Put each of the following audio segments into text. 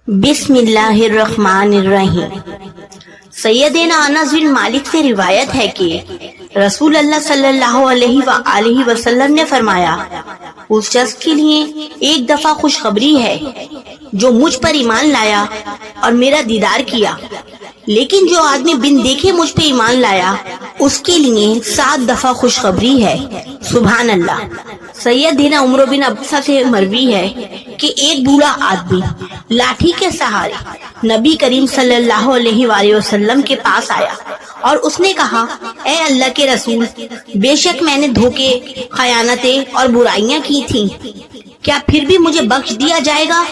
बिस्मिल्लाहिर्रहमानिर्रहीम। सैयदना अनस बिन मालिक से रिवायत है कि रसूल अल्लाह सल्लल्लाहु अलैहि वसल्लम ने फरमाया, उस शख्स के लिए एक दफा खुशखबरी है जो मुझ पर ईमान लाया और मेरा दीदार किया, लेकिन जो आदमी बिन देखे मुझ पे ईमान लाया उसके लिए 7 दफा खुशखबरी है। सुभान अल्लाह। सैयदना उमर बिन अब्सा से मरवी है कि एक बूढ़ा आदमी लाठी के सहारे नबी करीम सल्लल्लाहु अलैहि वसल्लम के पास आया और उसने कहा, ए अल्लाह के रसूल, बेशक मैंने धोखे, खयानतें और बुराइयां की थीं, क्या फिर भी मुझे बख्श दिया जाएगा?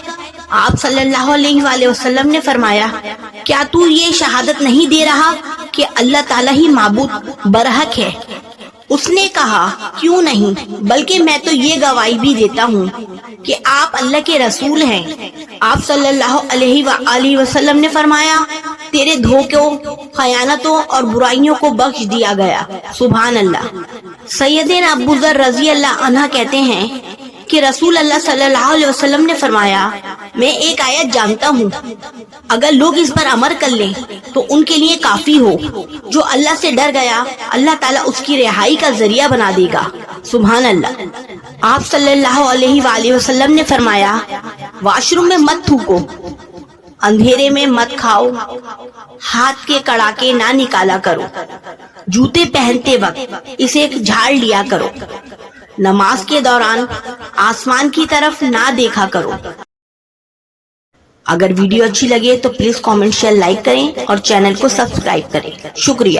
आप सल्लल्लाहु अलैहि वसल्लम ने फरमाया, क्या तू ये शहादत नहीं दे रहा कि अल्लाह ताला ही माबूद बरहक है? उसने कहा, क्यों नहीं, बल्कि मैं तो ये गवाही भी देता हूँ कि आप अल्लाह के रसूल हैं। आप सल्लल्लाहु अलैहि वसल्लम ने फरमाया, तेरे धोखों, खयानतों और बुराइयों को बख्श दिया गया। सुभान अल्लाह। सैयदना अबू ज़र रज़ी अल्लाह अन्हा कहते हैं कि रसूल अल्लाह सल्लल्लाहु अलैहि वसल्लम ने फरमाया, मैं एक आयत जानता हूँ, अगर लोग इस पर अमल कर लें तो उनके लिए काफी हो। जो अल्लाह से डर गया, अल्लाह ताला उसकी रिहाई का जरिया बना देगा। सुभान अल्लाह। आप सल्लल्लाहु अलैहि वसल्लम ने फरमाया, वॉशरूम में मत थूको, अंधेरे में मत खाओ, हाथ के कड़ाके ना निकाला करो, जूते पहनते वक्त इसे झाड़ लिया करो, नमाज के दौरान आसमान की तरफ ना देखा करो। अगर वीडियो अच्छी लगे तो प्लीज कमेंट, शेयर, लाइक करें और चैनल को सब्सक्राइब करें। शुक्रिया।